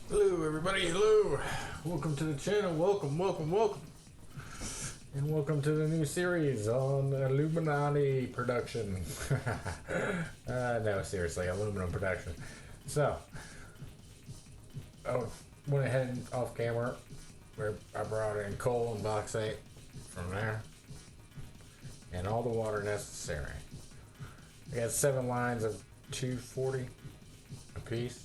Hello everybody, hello! Welcome to the channel, welcome. And welcome to the new series on Illuminati production. No, seriously, aluminum production. So, I went ahead off camera where I brought in coal and bauxite from there. And all the water necessary. I got 7 lines of 240 a piece.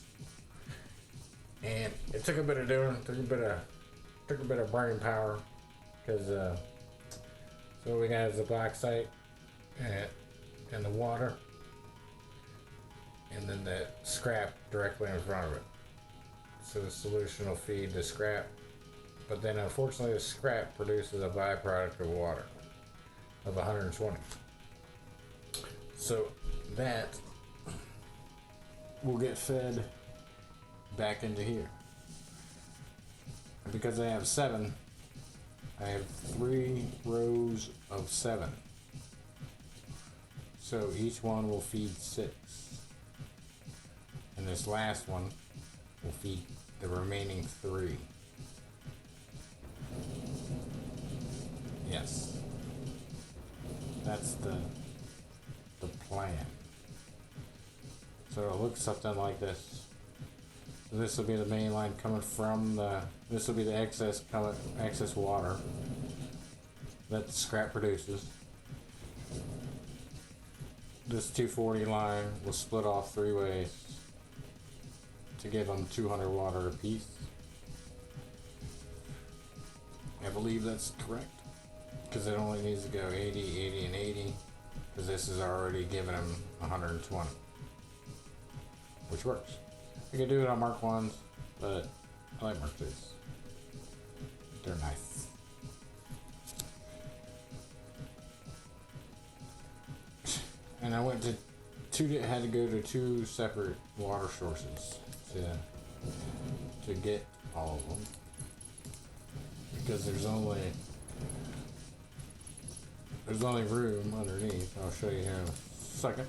And it took a bit of doing, took a bit of brain power, because so what we got is the bauxite and the water, and then the scrap directly in front of it. So the solution will feed the scrap, but then unfortunately the scrap produces a byproduct of water of 120. So that will get fed back into here. Because I have 7, I have 3 rows of 7. So each one will feed 6. And this last one will feed the remaining 3. Yes. That's the plan. So it'll look something like this. This will be the main line coming from this will be the excess water that the scrap produces. This 240 line will split off 3 ways to give them 200 water a piece. I believe that's correct, because it only needs to go 80, 80, and 80, because this is already giving them 120, which works. I can do it on Mark 1s, but I like Mark 2s. They're nice. And I went to had to go to 2 separate water sources to get all of them, because there's only room underneath. I'll show you here in a second.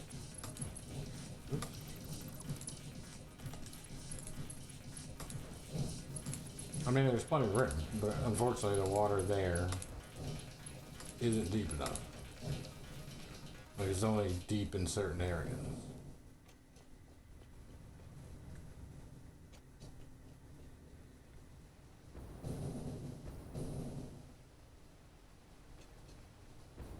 I mean, there's plenty of room, but unfortunately the water there isn't deep enough. Like, it's only deep in certain areas.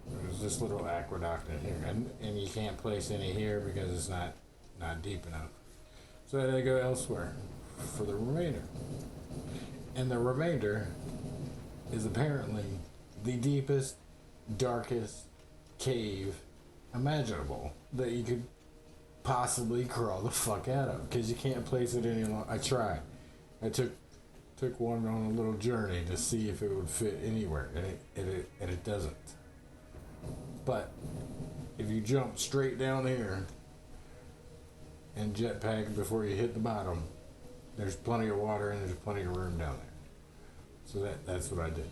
There's this little aqueduct in here, and you can't place any here because it's not deep enough. So I had to go elsewhere for the remainder. And the remainder is apparently the deepest, darkest cave imaginable that you could possibly crawl the fuck out of, because you can't place it any longer. I tried. I took one on a little journey to see if it would fit anywhere, and it doesn't. But if you jump straight down here and jetpack before you hit the bottom, there's plenty of water and there's plenty of room down there. So that's what I did.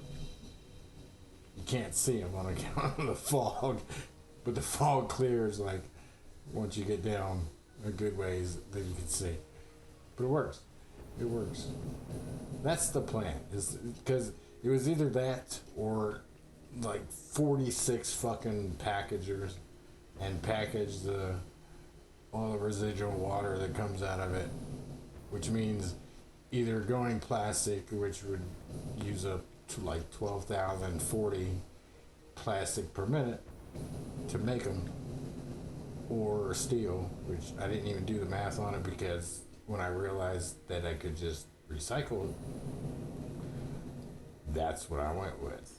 You can't see them on account of the fog, but the fog clears like once you get down a good ways, then you can see. But it works. It works. That's the plan. Is because it was either that or like 46 fucking packagers and package all the residual water that comes out of it, which means either going plastic, which would use up to like 12,040 plastic per minute to make them, or steel, which I didn't even do the math on it, because when I realized that I could just recycle it, that's what I went with.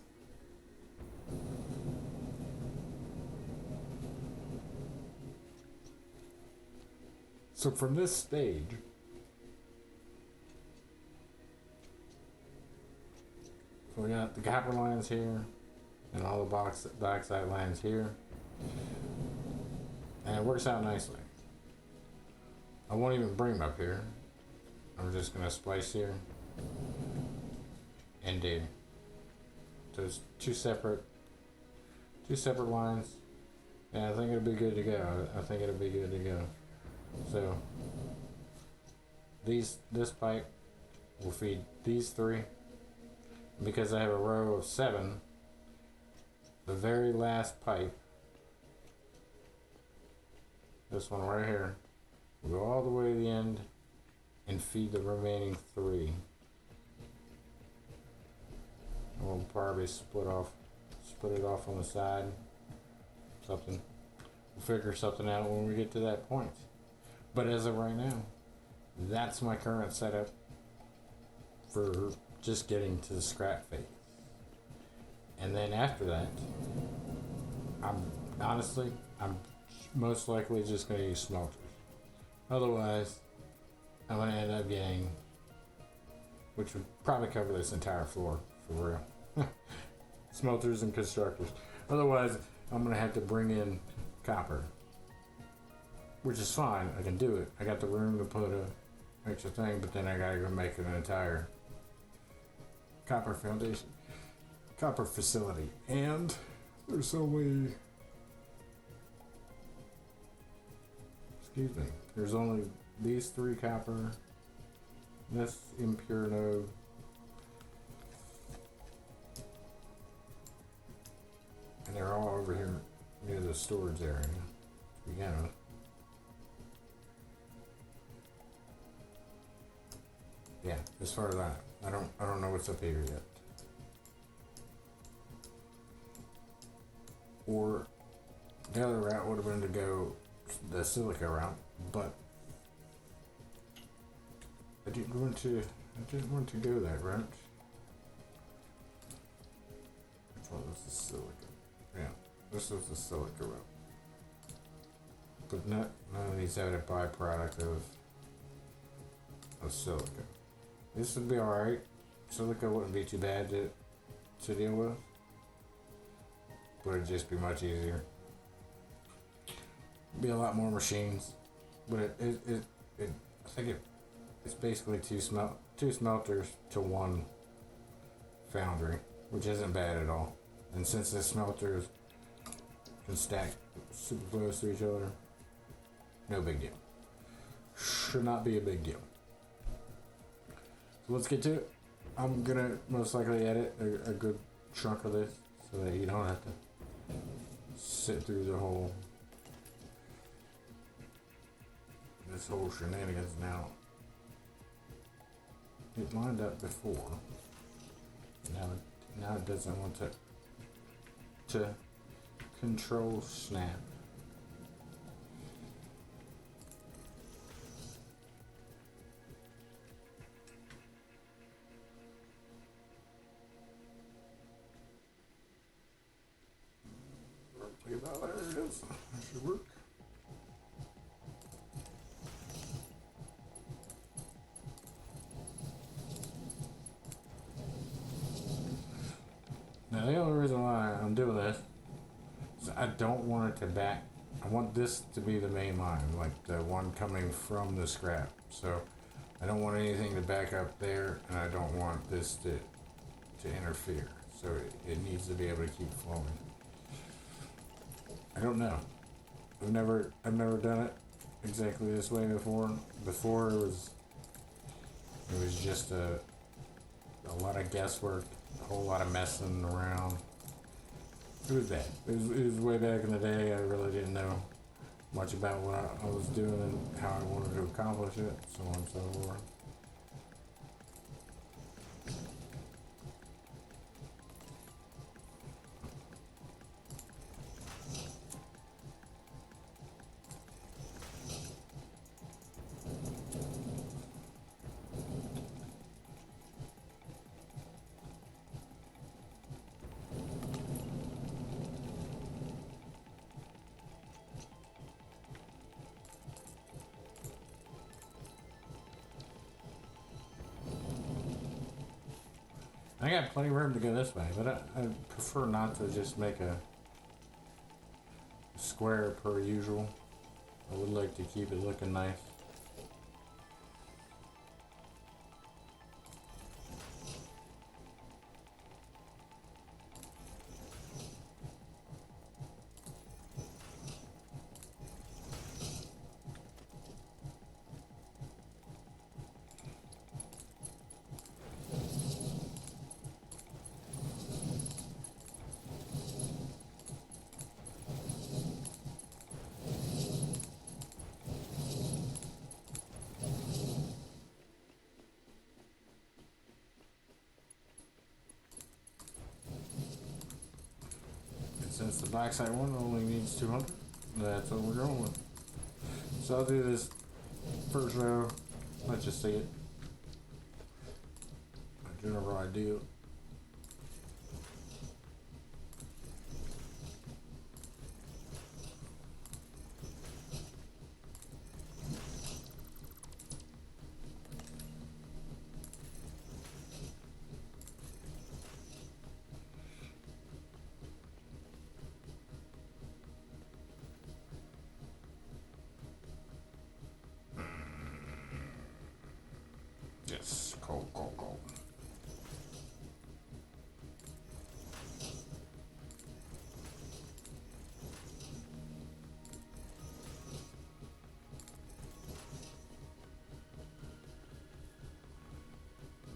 So from this stage, we got the copper lines here, and all the bauxite lines here, and it works out nicely. I won't even bring them up here. I'm just gonna splice here and do. So it's two separate lines, and I think it'll be good to go. So this pipe will feed these three. And because I have a row of 7, the very last pipe, this one right here, will go all the way to the end and feed the remaining 3. And we'll probably split it off on the side. Something. We'll figure something out when we get to that point. But as of right now, that's my current setup for just getting to the scrap phase. And then after that, I'm most likely just going to use smelters. Otherwise, I'm going to end up getting, which would probably cover this entire floor for real, smelters and constructors. Otherwise, I'm going to have to bring in copper, which is fine. I can do it. I got the room to put a extra thing, but then I got to go make an entire copper foundation, copper facility, and there's only, there's only these 3 copper, this impure node, and they're all over here near the storage area to begin with. Yeah, as far as I don't know what's up here yet. Or the other route would have been to go the silica route, but I didn't want to go that route. Which one was the silica? Yeah, this was the silica route. But none of these had a byproduct of silica. This would be alright. Silica wouldn't be too bad to deal with. But it'd just be much easier. Be a lot more machines. But I think it's basically two smelters to 1 foundry, which isn't bad at all. And since the smelters can stack super close to each other, no big deal. Should not be a big deal. So let's get to it. I'm gonna most likely edit a good chunk of this so that you don't have to sit through this whole shenanigans now. It lined up before. Now it doesn't want to control snap. There it is. That should work. Now the only reason why I'm doing this is I don't want it to back. I want this to be the main line, like the one coming from the scrap. So I don't want anything to back up there, and I don't want this to interfere. So it needs to be able to keep flowing. I don't know. I've never done it exactly this way before. Before it was just a lot of guesswork, a whole lot of messing around. It was bad. It was way back in the day. I really didn't know much about what I was doing and how I wanted to accomplish it, so on and so forth. I got plenty of room to go this way, but I prefer not to just make a square per usual. I would like to keep it looking nice. backside one only needs 200. That's what we're going with. So I'll do this first row. Let's just see it. A general idea. Yes, cold.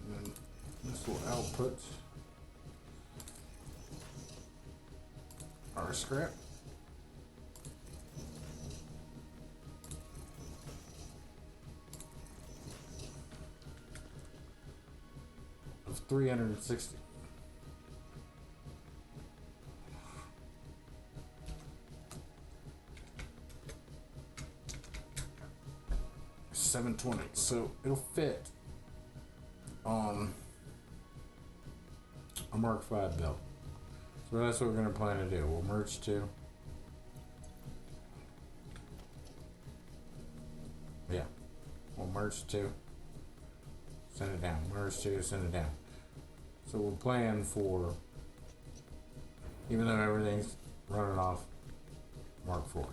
And then this will output our scrap. Of 360. $720. So it'll fit on a Mark V belt. So that's what we're going to plan to do. We'll merge two. Yeah. We'll merge two. Send it down. Merge two, send it down. So we'll plan for, even though everything's running off Mark IVs.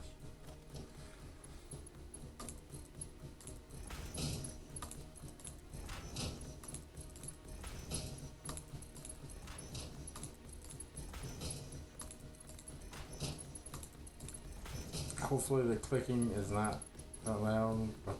Hopefully the clicking is not that loud, but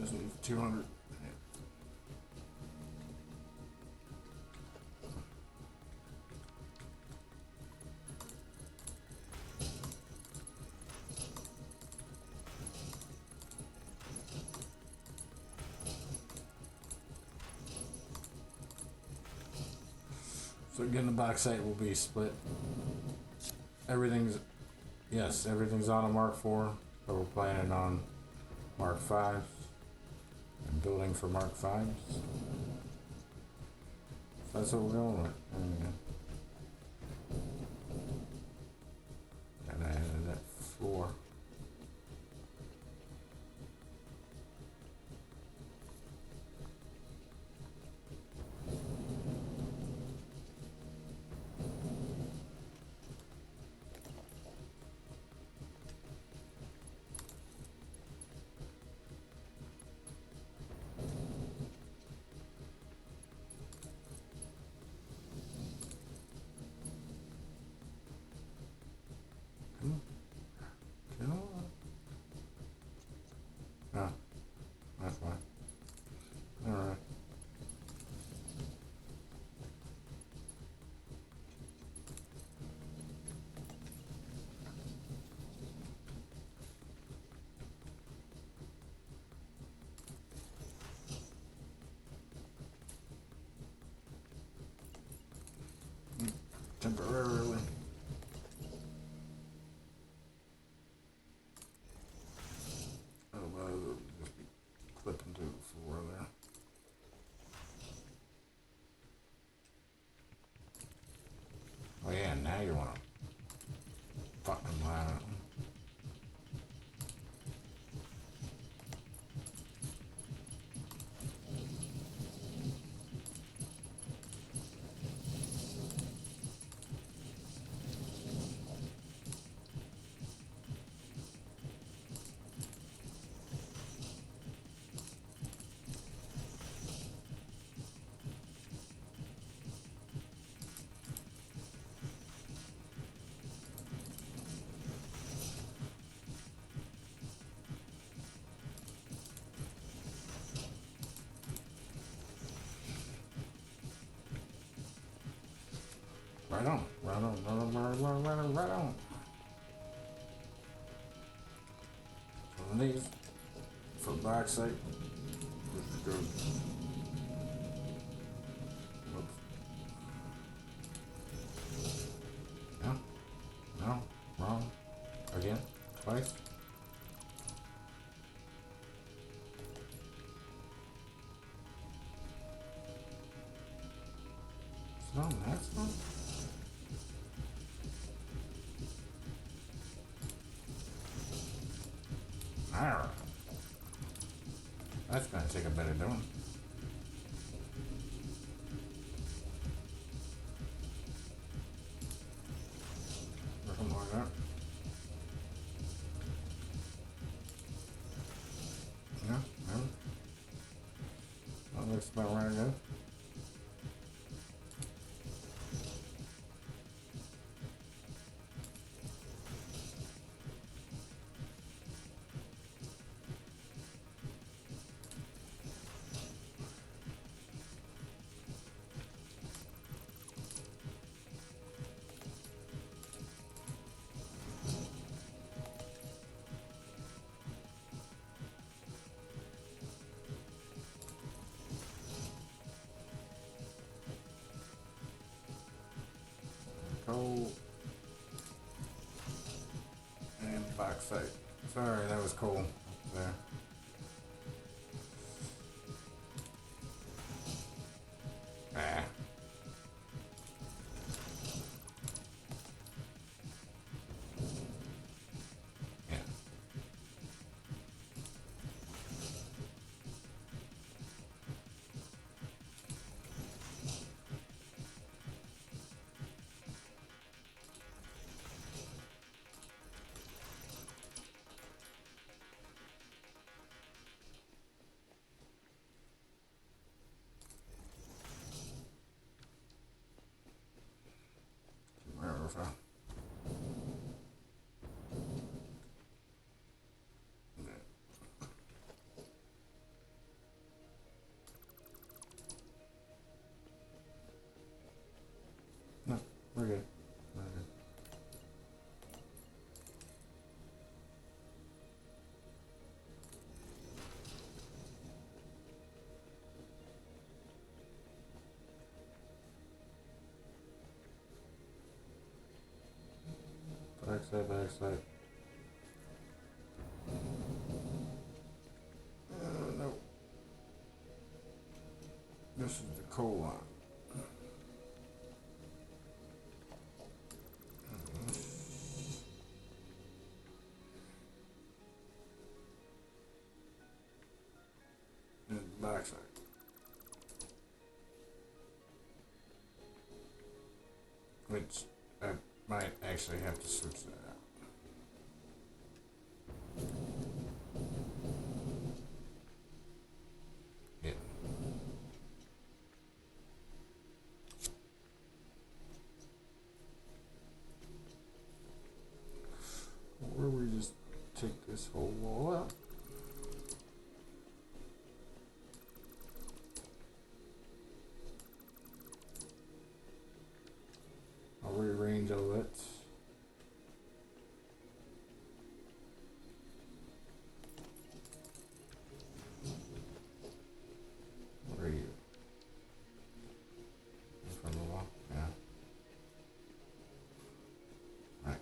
this needs 200. So again, the box height will be split. Everything's on a Mark IV, but we're planning on Mark Vs and building for Mark Vs. So that's what we're going with. And I added that floor. Oh, that's fine. Alright. Temporarily. Just be clipping to the floor there. Oh yeah, now you want to fucking line it. Right on. Right on. Right on. Right on. So these for backside. Just go. Whoops. No. No. Wrong. Again. Twice. No, that's not. Alright. That's gonna take a bit of doing. Something like that. Yeah, no. That looks about right again. Cold. And backside. Sorry, that was cool. There. Ah. Yeah. Wherever from. No, we're good. We're good. Backside, backside. No. This is the coal line. And the backside. Which I might actually have to switch that out. Yeah. Or we just take this whole wall out. I'll rearrange all that. Where are you? In front of the wall? Yeah. Right.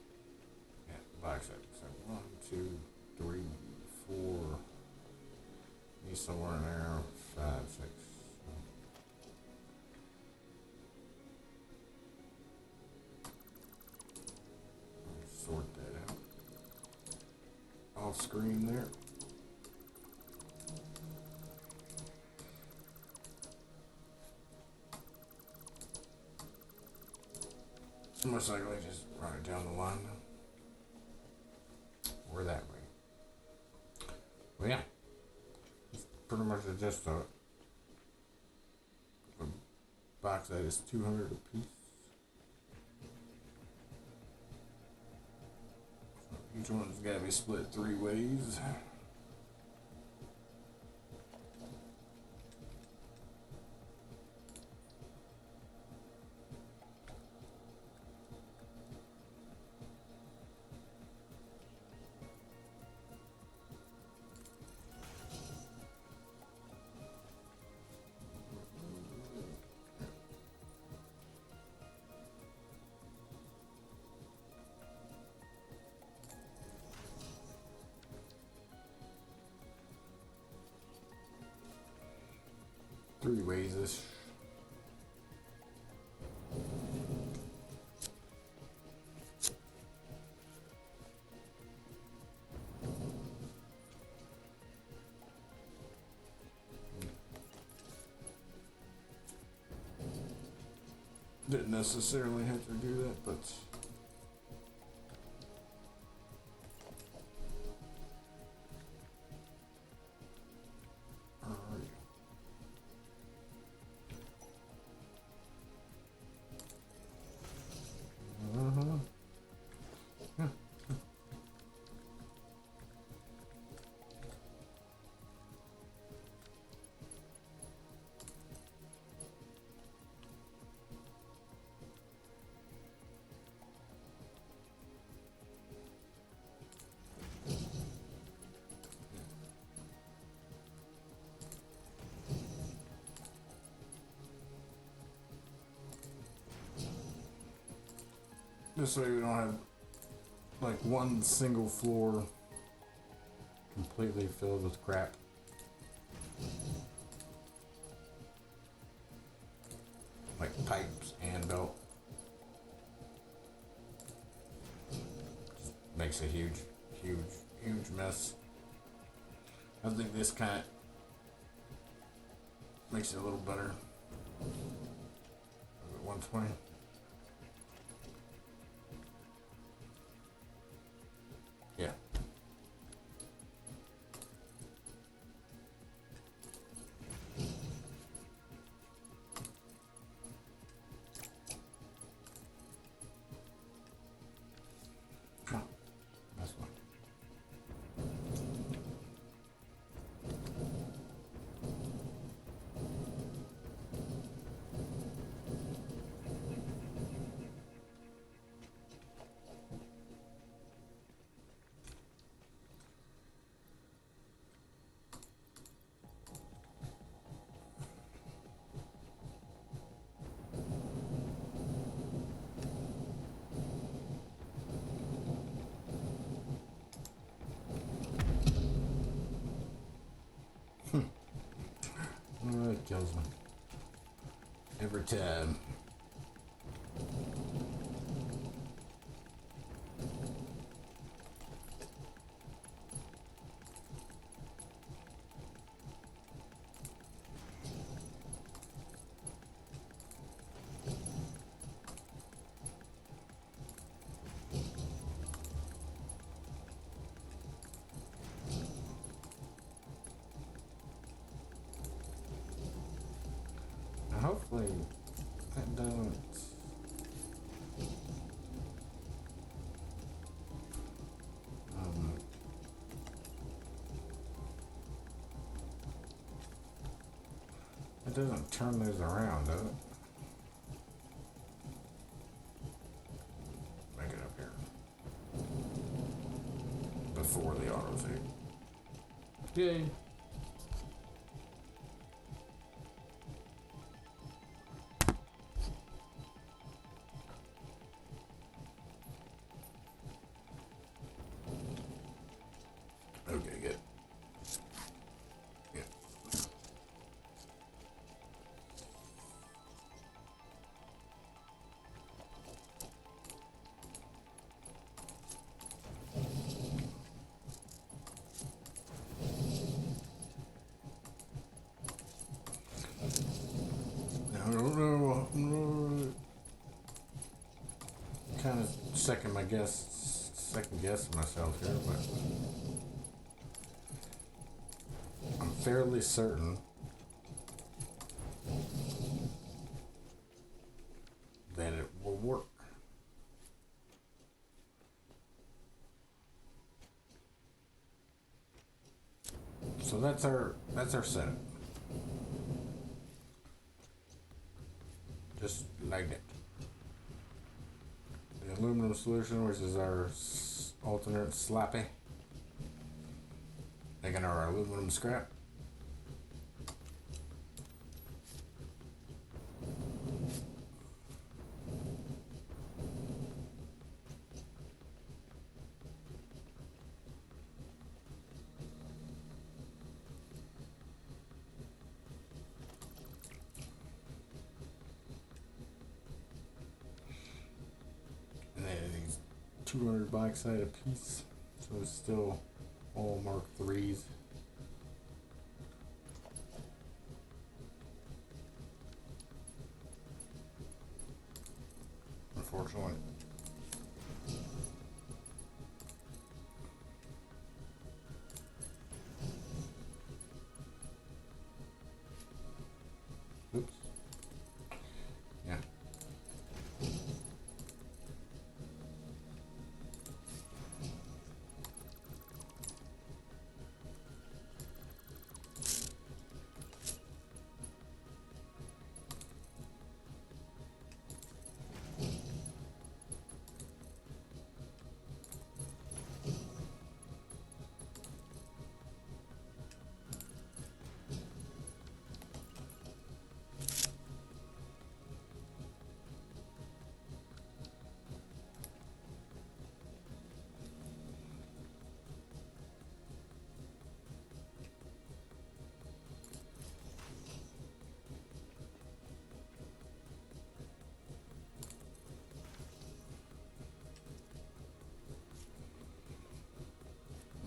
Yeah, backside. So 1, 2, 3, 4. Need somewhere in there. 5, 6. Sort that out. Off screen there. So most likely just run it down the line or that way. Well, yeah, it's pretty much just a box that is 200 a piece. So each one's got to be split 3 ways. 3 ways this. Didn't necessarily have to do that, but this way we don't have like one single floor completely filled with crap. Like pipes and belt. Makes a huge mess. I think this kind of makes it a little better. 120. Yeah. Oh, that's one. Oh, it kills me. Every time. Hopefully that doesn't it doesn't turn those around, does it? Make it up here before the auto save. Yay. Okay, good. Yeah. Now, I don't know. Kind of second guess myself here, but I'm fairly certain that it will work. So that's our setup. Just like that. The aluminum solution, which is our alternate slappy. Taking our aluminum scrap. 200 backside a piece, so it's still all Mark III's. Unfortunately. Oops. Yeah.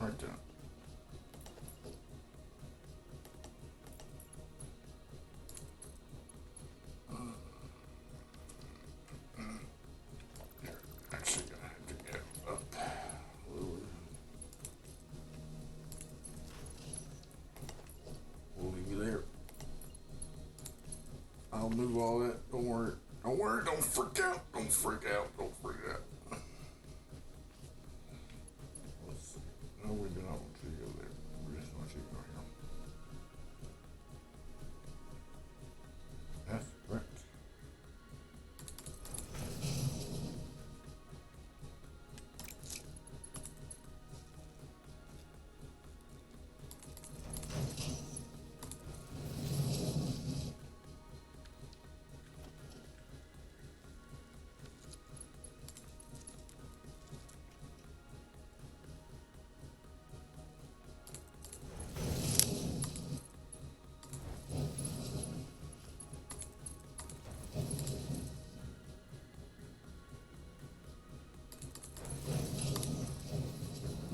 Right there. Actually, gonna have to get up lower. We'll leave you there. I'll move all that. Don't worry. Don't worry. Don't freak out. Don't freak out. Don't freak out. Let's see. No, we do not want you to go there. We just want you to go here. That's correct.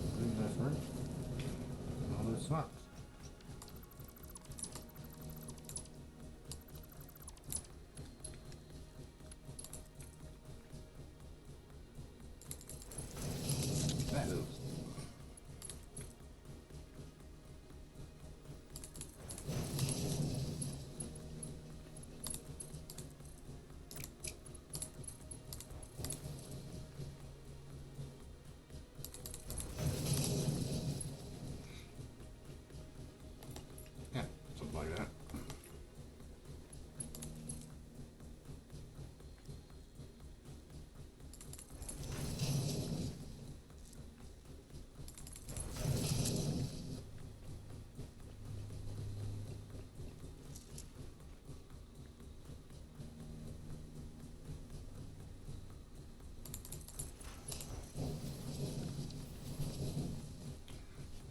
I think that's right. No, it's not. That is. Yeah, something like that.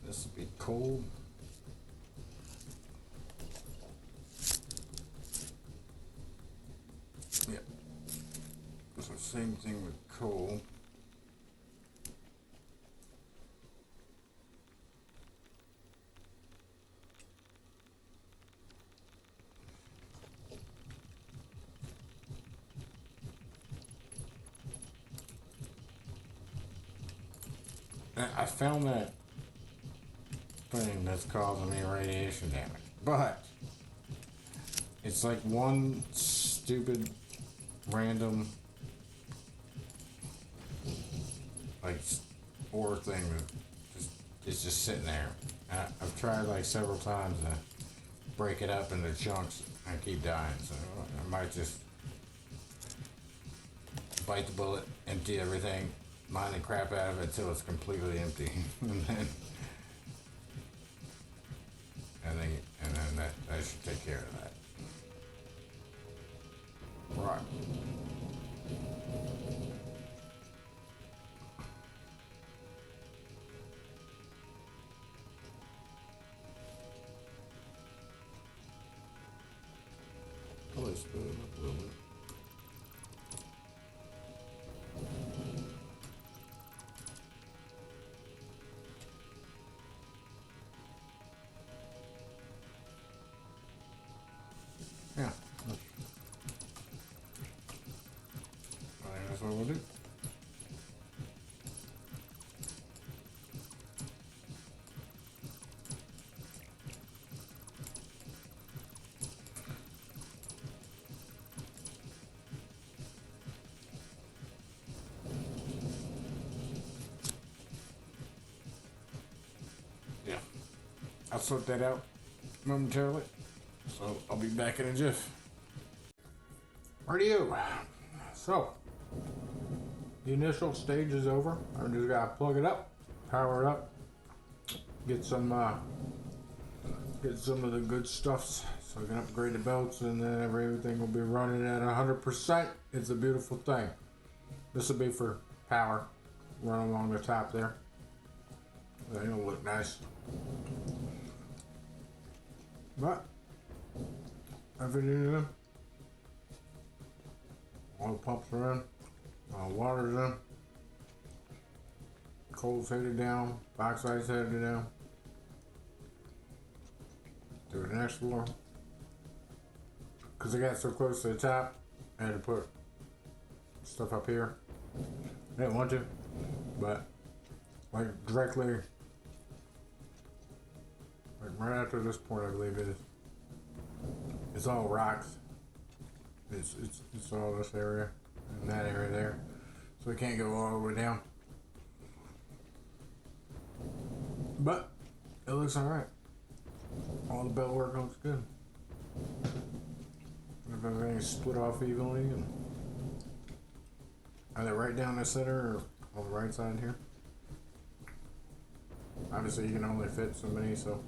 This would be cold. Yeah. So same thing with coal. I found that thing that's causing me radiation damage, but it's like one stupid random like ore thing that just is just sitting there. I've tried like several times to break it up into chunks. I keep dying, so I might just bite the bullet, empty everything, mine the crap out of it until it's completely empty, and then that should take care of that. Right. Probably split it up a little bit. Yeah. I think that's what we'll do. Yeah. I'll sort that out momentarily. So I'll be back in a jiff. Radio. So the initial stage is over. I just gotta plug it up, power it up, get some of the good stuffs so I can upgrade the belts, and then everything will be running at 100%. It's a beautiful thing. This will be for power, run along the top there. It'll look nice. But everything in, all the pumps are in, all the water's in, coal's headed down, bauxite's headed down to the next floor. Because I got so close to the top, I had to put stuff up here. I didn't want to, but like directly, like right after this point, I believe it is. It's all rocks. It's all this area and that area there, so we can't go all the way down. But it looks all right. All the belt work looks good. Everything's split off evenly, and either right down the center or on the right side here. Obviously, you can only fit so many, so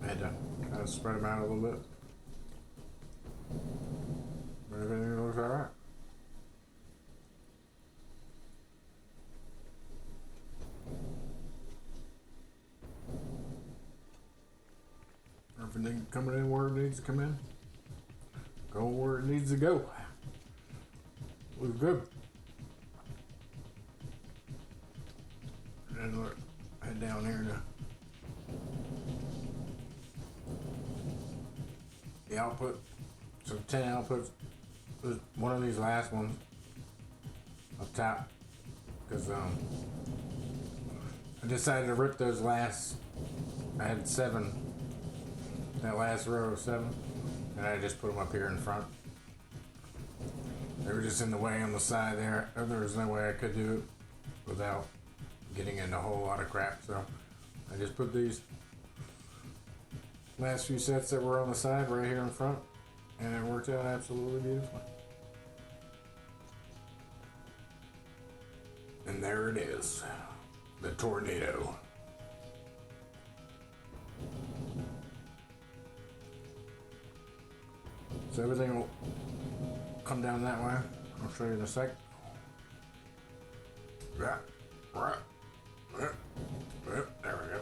I had to kind of spread them out a little bit. But everything looks alright. Everything coming in where it needs to come in. Going where it needs to go. Looks good. And look, head down here to the output. So 10 outputs. There's one of these last ones up top, because I decided to rip those last. I had 7. That last row of 7, and I just put them up here in front. They were just in the way on the side there. There was no way I could do it without getting into a whole lot of crap, so I just put these last few sets that were on the side right here in front, and it worked out absolutely beautifully. And there it is, the tornado. So everything will come down that way. I'll show you in a sec. Yeah, right. There we go.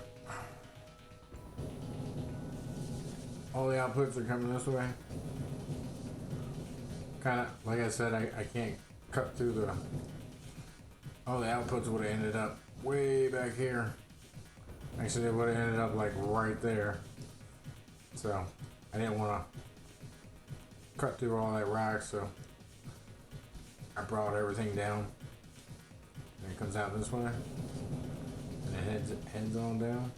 All the outputs are coming this way. Kind of, like I said, I can't cut through the... All the outputs would have ended up way back here. Actually, they would have ended up like right there. So, I didn't want to cut through all that rock, so I brought everything down. And it comes out this way, and it heads on down.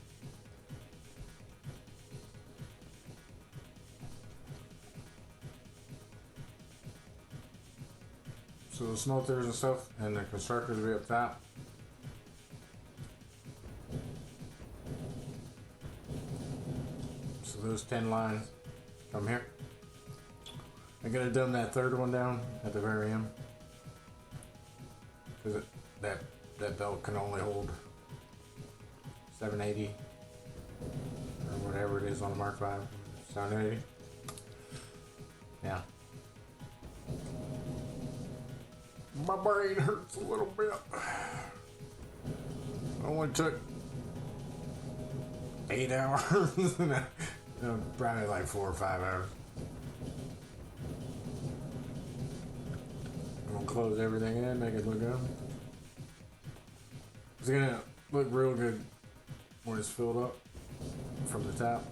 So the smelters and stuff, and the constructors will be up top. So those 10 lines come here. I could have done that third one down at the very end, because that belt can only hold 780 or whatever it is on the Mark V. 780. Yeah. My brain hurts a little bit. It only took 8 hours. Probably like 4 or 5 hours. I'm gonna close everything in, make it look good. It's gonna look real good when it's filled up from the top.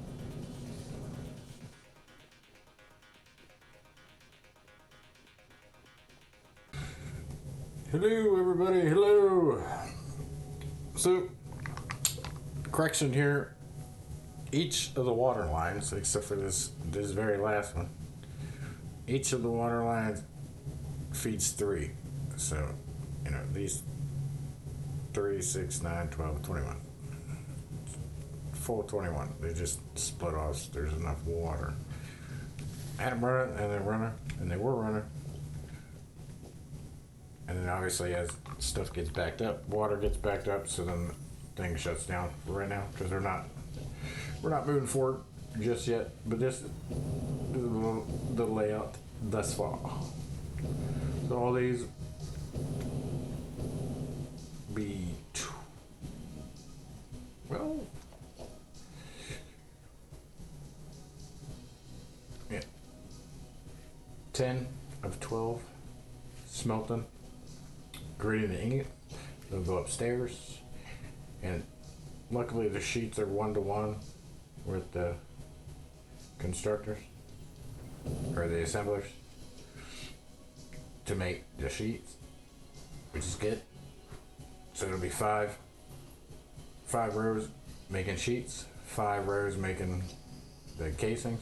Hello, everybody. Hello. So, correction here. Each of the water lines, except for this very last one, each of the water lines feeds 3. So, these 3, 6, 9, 12, 21. Full 21. They just split off. There's enough water. I had them running, and they're running, and they were running. And then obviously as stuff gets backed up, water gets backed up, so then the thing shuts down right now because we're not moving forward just yet. But this is the layout thus far. So all these be 10 of 12 smelting. Grading the ingot. They'll go upstairs, and luckily the sheets are 1-to-1 with the constructors or the assemblers to make the sheets, which is good. So it'll be 5 rows making sheets, 5 rows making the casings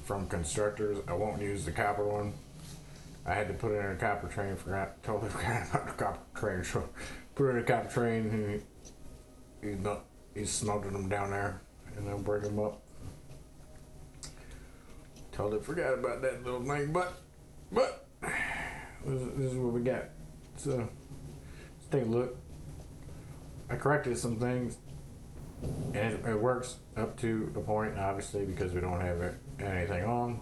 from constructors. I won't use the copper one. I had to put it in a copper train. Totally forgot about the copper train. So put it in a copper train, and he's smelting them down there, and they'll break them up. Totally forgot about that little thing, but this is what we got. So let's take a look. I corrected some things, and it works up to a point, obviously, because we don't have anything on,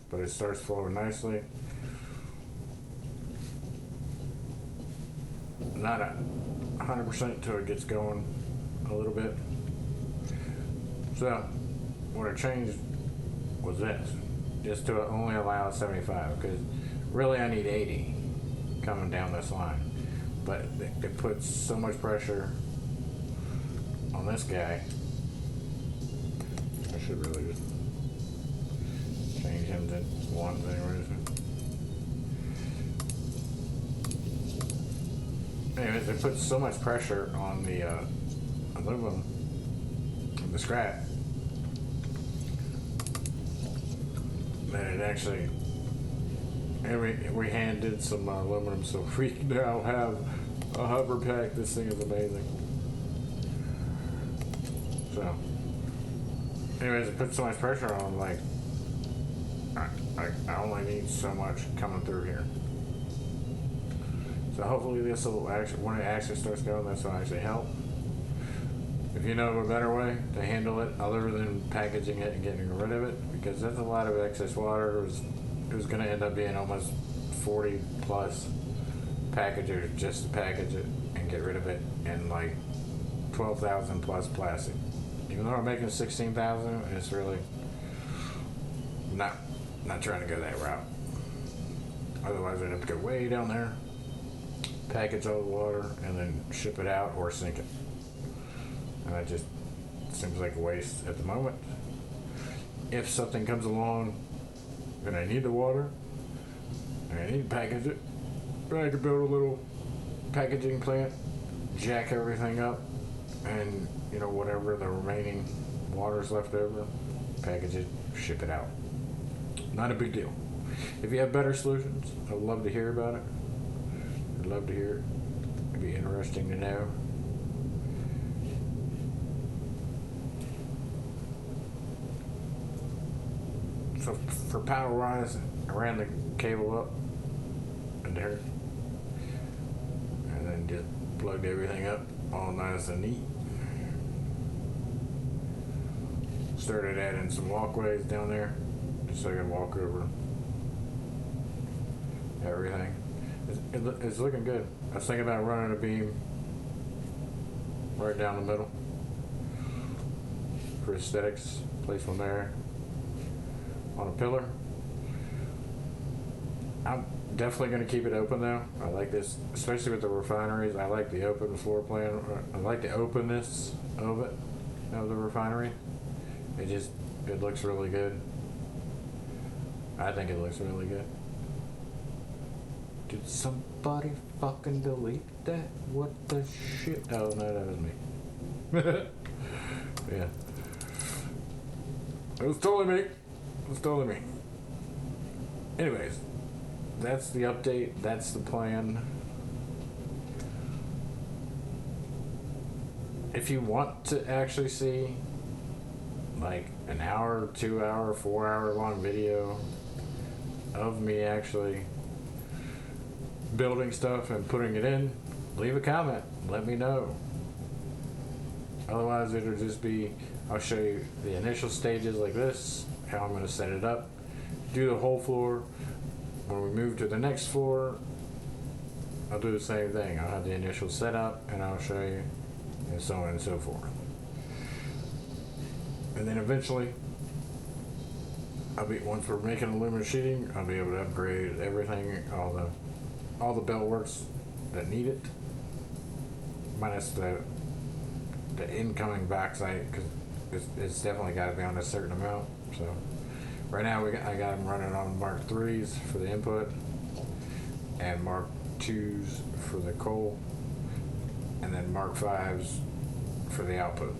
but it starts flowing nicely. Not 100% until it gets going a little bit. So what I changed was this, just to only allow 75, because really I need 80 coming down this line, but it puts so much pressure on this guy. I should really just change him to 1 anyways. Anyways, it puts so much pressure on the aluminum, the scrap, that it actually, and we hand did some aluminum, so we now have a hover pack. This thing is amazing. So, anyways, it puts so much pressure on, like, I only need so much coming through here. So hopefully this will actually, when it actually starts going, this will actually help. If you know of a better way to handle it other than packaging it and getting rid of it, because that's a lot of excess water. It was going to end up being almost 40 plus packages just to package it and get rid of it, and like 12,000 plus plastic. Even though I'm making 16,000, it's really not trying to go that route. Otherwise I'd have to go way down there, package all the water, and then ship it out or sink it. And that just seems like a waste at the moment. If something comes along and I need the water and I need to package it, I could build a little packaging plant, jack everything up, and whatever the remaining water's left over, package it, ship it out. Not a big deal. If you have better solutions, I'd love to hear about it. I'd love to hear it. It'd be interesting to know. So for power wise, I ran the cable up in there, and then just plugged everything up all nice and neat. Started adding some walkways down there, just so I can walk over everything. It's looking good. I was thinking about running a beam right down the middle for aesthetics, place one there on a pillar. I'm definitely going to keep it open though. I like this, especially with the refineries. I like the open floor plan. I like the openness of it, of the refinery. It looks really good. I think it looks really good. Did somebody fucking delete that? What the shit? Oh no, that was me. Yeah. It was totally me. It was totally me. Anyways, that's the update. That's the plan. If you want to actually see like an hour, 2 hour, 4 hour long video of me actually building stuff and putting it in, leave a comment. Let me know. Otherwise, it'll just be, I'll show you the initial stages like this, how I'm going to set it up, do the whole floor. When we move to the next floor, I'll do the same thing. I'll have the initial setup and I'll show you, and so on and so forth. And then eventually, once we're making aluminum sheeting, I'll be able to upgrade everything, all the belt works that need it, minus the incoming backside, because it's definitely got to be on a certain amount. So right now I got them running on Mark 3s for the input and Mark 2s for the coal, and then Mark 5s for the output,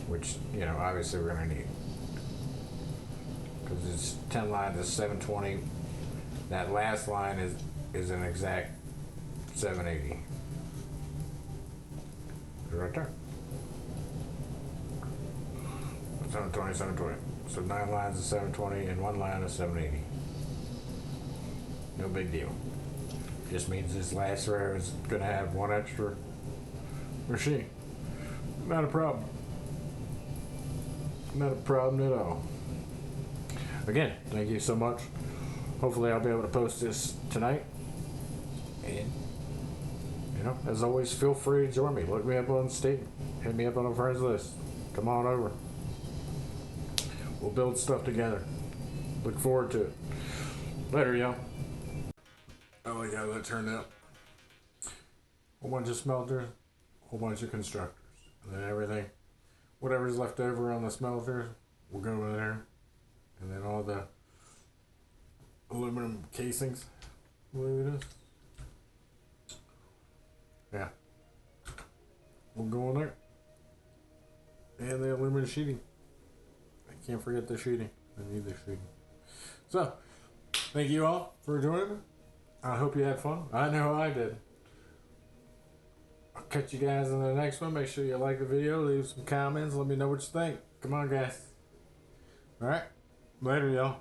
which, you know, obviously we're going to need, because it's 10 lines of 720. That last line is an exact 780. Right there. 720, 720. So 9 lines of 720 and 1 line of 780. No big deal. Just means this last row is going to have 1 extra machine. Not a problem. Not a problem at all. Again, thank you so much. Hopefully I'll be able to post this tonight. And, you know, as always, feel free to join me. Look me up on Steam. Hit me up on a friends list. Come on over. We'll build stuff together. Look forward to it. Later, y'all. I like how that turned out. Whole bunch of smelters, whole bunch of constructors. And then everything, whatever's left over on the smelters, will go in there. And then all the aluminum casings, I believe it is. Yeah. We'll go in there. And the aluminum sheeting. I can't forget the sheeting. I need the sheeting. So, thank you all for joining me. I hope you had fun. I know I did. I'll catch you guys in the next one. Make sure you like the video. Leave some comments. Let me know what you think. Come on, guys. Alright. Later, y'all.